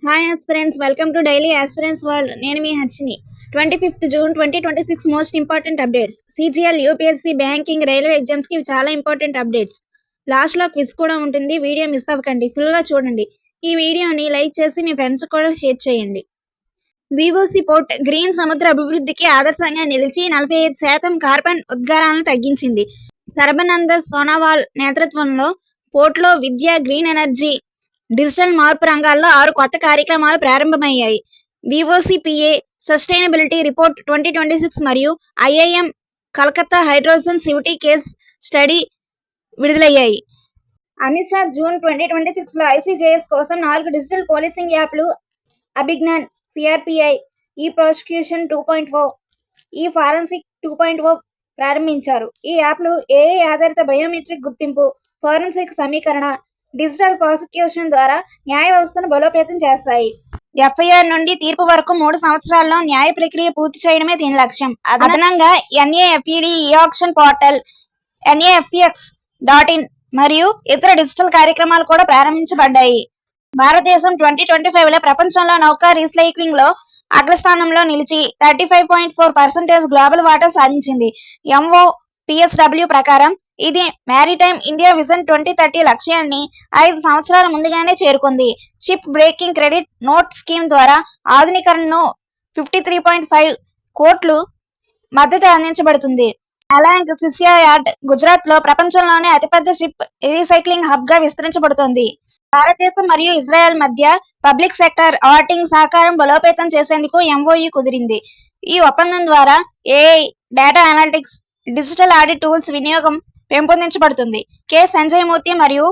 Hi aspirants, welcome to daily aspirants world. నేను మీ Harshini. 25th June 2026 most important updates. CGL, UPSC, banking, railway ఎగ్జామ్స్కి ఇవి చాలా important updates. లాస్ట్లో క్విజ్ కూడా ఉంటుంది. వీడియో మిస్ అవ్వకండి, ఫుల్గా చూడండి. ఈ వీడియోని లైక్ చేసి మీ ఫ్రెండ్స్ కూడా షేర్ చేయండి. VOC పోర్ట్ గ్రీన్ సముద్ర అభివృద్ధికి ఆదర్శంగా నిలిచి 45% కార్బన్ ఉద్గారాలను తగ్గించింది. సర్బానంద సోనోవాల్ నేతృత్వంలో పోర్ట్లో విద్య, గ్రీన్ ఎనర్జీ, డిజిటల్ మార్పు రంగాల్లో 6 కొత్త కార్యక్రమాలు ప్రారంభమయ్యాయి. VOCPA సస్టైనబిలిటీ రిపోర్ట్ 2026 మరియు IIM Calcutta hydrogen city case study విడుదలయ్యాయి. అమిత్ షా జూన్ 2026లో ICJS కోసం 4 డిజిటల్ పోలీసింగ్ యాప్లు అభిజ్ఞాన్, CRPI, ఈ-ప్రాసిక్యూషన్ 2.0, ఈ-ఫారెన్సిక్ 2.0 ప్రారంభించారు. ఈ యాప్లు AI ఆధారిత బయోమెట్రిక్ గుర్తింపు, ఫోరెన్సిక్ సమీకరణ, డిజిటల్ ప్రాసిక్యూషన్ ద్వారా న్యాయ వ్యవస్థను బలోపేతం చేస్తాయి. FIR నుండి తీర్పు వరకు 3 సంవత్సరాల్లో న్యాయ ప్రక్రియ పూర్తి చేయడమే దీని లక్ష్యం. అదనంగా NAFED ఈ-ఆక్షన్ పోర్టల్, NAFX.in మరియు ఇతర డిజిటల్ కార్యక్రమాలు కూడా ప్రారంభించబడ్డాయి. భారతదేశం 2025లో ప్రపంచంలో నౌకా రీసైక్లింగ్ లో అగ్రస్థానంలో నిలిచి 35.4% గ్లోబల్ వాటా సాధించింది. MOPSW ప్రకారం ఇది మ్యారిటైమ్ ఇండియా విజన్ 2030 లక్ష్యాన్ని 5 సంవత్సరాల ముందుగానే చేరుకుంది. Ship breaking credit note scheme ద్వారా ఆధునీకరణను 53.5 కోట్లు మద్దతు అందించబడుతుంది. అలాంగ్ సిస్యాయార్డ్ గుజరాత్లో ప్రపంచంలోనే అతిపెద్ద షిప్ రీసైక్లింగ్ హబ్గా విస్తరించబడుతోంది. భారతదేశం మరియు ఇజ్రాయెల్ మధ్య పబ్లిక్ సెక్టర్ ఆడిటింగ్ సహకారం బలోపేతం చేసేందుకు MOU కుదిరింది. ఈ ఒప్పందం ద్వారా AI, data analytics, digital audit tools వినియోగం పెంపొందించబడుతుంది. K. సంజయ్ మూర్తి మరియు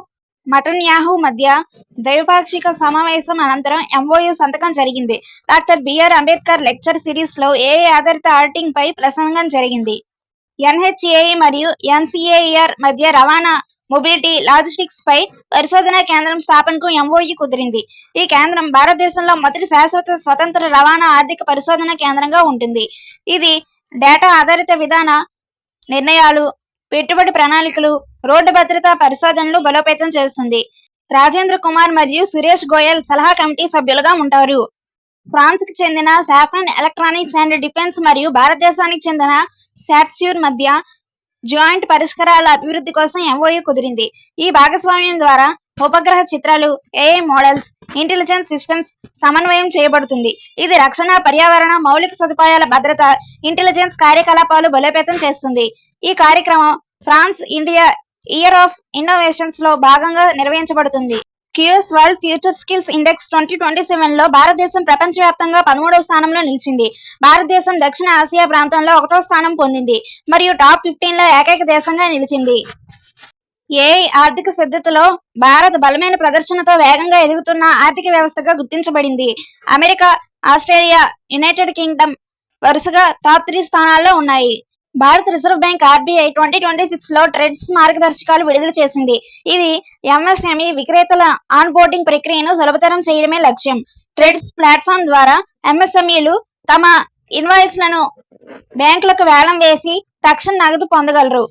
నెతన్యాహు మధ్య ద్వైపాక్షిక సమావేశం అనంతరం MOU సంతకం జరిగింది. డాక్టర్ BR అంబేద్కర్ లెక్చర్ సిరీస్లో AI ఆధారిత ఆడిటింగ్ పై ప్రసంగం జరిగింది. NHAI మరియు NCAER మధ్య రవాణా, మొబిలిటీ, లాజిస్టిక్స్ పై పరిశోధనా కేంద్రం స్థాపనకు MOU కుదిరింది. ఈ కేంద్రం భారతదేశంలో మొదటి శాశ్వత స్వతంత్ర రవాణా ఆర్థిక పరిశోధనా కేంద్రంగా ఉంటుంది. ఇది డేటా ఆధారిత విధాన నిర్ణయాలు, పెట్టుబడి ప్రణాళికలు, రోడ్డు భద్రతా పరిశోధనలు బలోపేతం చేస్తుంది. రాజేంద్ర కుమార్ మరియు సురేష్ గోయల్ సలహా కమిటీ సభ్యులుగా ఉంటారు. ఫ్రాన్స్కి చెందిన సాఫ్రాన్ ఎలక్ట్రానిక్స్ అండ్ డిఫెన్స్ మరియు భారతదేశానికి చెందిన సాట్స్యూర్ మధ్య జాయింట్ పరిష్కారాల అభివృద్ధి కోసం MOU కుదిరింది. ఈ భాగస్వామ్యం ద్వారా ఉపగ్రహ చిత్రాలు, AI మోడల్స్, ఇంటెలిజెన్స్ సిస్టమ్స్ సమన్వయం చేయబడుతుంది. ఇది రక్షణ, పర్యావరణ, మౌలిక సదుపాయాల భద్రత, ఇంటెలిజెన్స్ కార్యకలాపాలు బలోపేతం చేస్తుంది. ఈ కార్యక్రమం France India year of innovations లో భాగంగా నిర్వహించబడుతుంది. QS world future skills index 2027లో భారతదేశం ప్రపంచవ్యాప్తంగా 13వ స్థానంలో నిలిచింది. భారతదేశం దక్షిణ ఆసియా ప్రాంతంలో 1వ స్థానం పొందింది మరియు టాప్ 15లో ఏకైక దేశంగా నిలిచింది. AI ఆర్థిక సిద్ధతలో భారత్ బలమైన ప్రదర్శనతో వేగంగా ఎదుగుతున్న ఆర్థిక వ్యవస్థగా గుర్తించబడింది. అమెరికా, ఆస్ట్రేలియా, యునైటెడ్ కింగ్డమ్ వరుసగా టాప్ 3 స్థానాల్లో ఉన్నాయి. భారత రిజర్వ్ బ్యాంక్ RBI 2026లో ట్రెడ్స్ మార్గదర్శకాలు విడుదల చేసింది. ఇది MSME విక్రేతల ఆన్బోర్డింగ్ ప్రక్రియను సులభతరం చేయడమే లక్ష్యం. ట్రెడ్స్ ప్లాట్ఫామ్ ద్వారా MSMEలు తమ ఇన్వాయిస్లను బ్యాంకులకు వేలం వేసి తక్షణ నగదు పొందగలరు.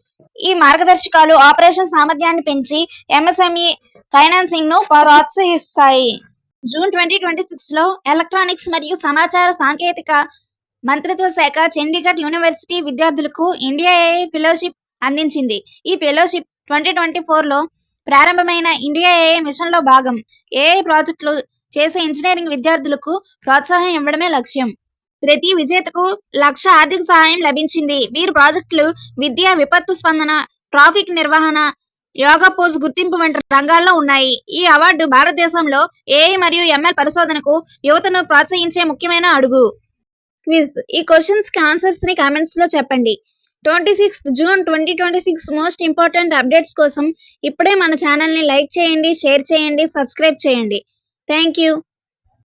ఈ మార్గదర్శకాలు ఆపరేషన్ సామర్థ్యాన్ని పెంచి MSME ఫైనాన్సింగ్ ను ప్రోత్సహిస్తాయి. జూన్ 2026లో ఎలక్ట్రానిక్స్ మరియు సమాచార సాంకేతిక మంత్రిత్వ శాఖ చండీగఢ్ యూనివర్సిటీ విద్యార్థులకు ఇండియా AI ఫెలోషిప్ అందించింది. ఈ ఫెలోషిప్ 2024లో ప్రారంభమైన ఇండియా AI మిషన్లో భాగం. AI ప్రాజెక్టులు చేసే ఇంజనీరింగ్ విద్యార్థులకు ప్రోత్సాహం ఇవ్వడమే లక్ష్యం. ప్రతి విజేతకు 1,00,000 ఆర్థిక సహాయం లభించింది. వీరి ప్రాజెక్టులు విద్య, విపత్తు స్పందన, ట్రాఫిక్ నిర్వహణ, యోగా పోజ్ గుర్తింపు వంటి రంగాల్లో ఉన్నాయి. ఈ అవార్డు భారతదేశంలో AI మరియు ML పరిశోధనకు యువతను ప్రోత్సహించే ముఖ్యమైన అడుగు. క్విజ్. ఈ క్వశ్చన్స్ కి ఆన్సర్స్ ని కామెంట్స్ లో చెప్పండి. 26th June 2026 most important updates కోసం ఇప్పుడే మన ఛానల్ ని లైక్ చేయండి, షేర్ చేయండి, సబ్స్క్రైబ్ చేయండి. Thank you.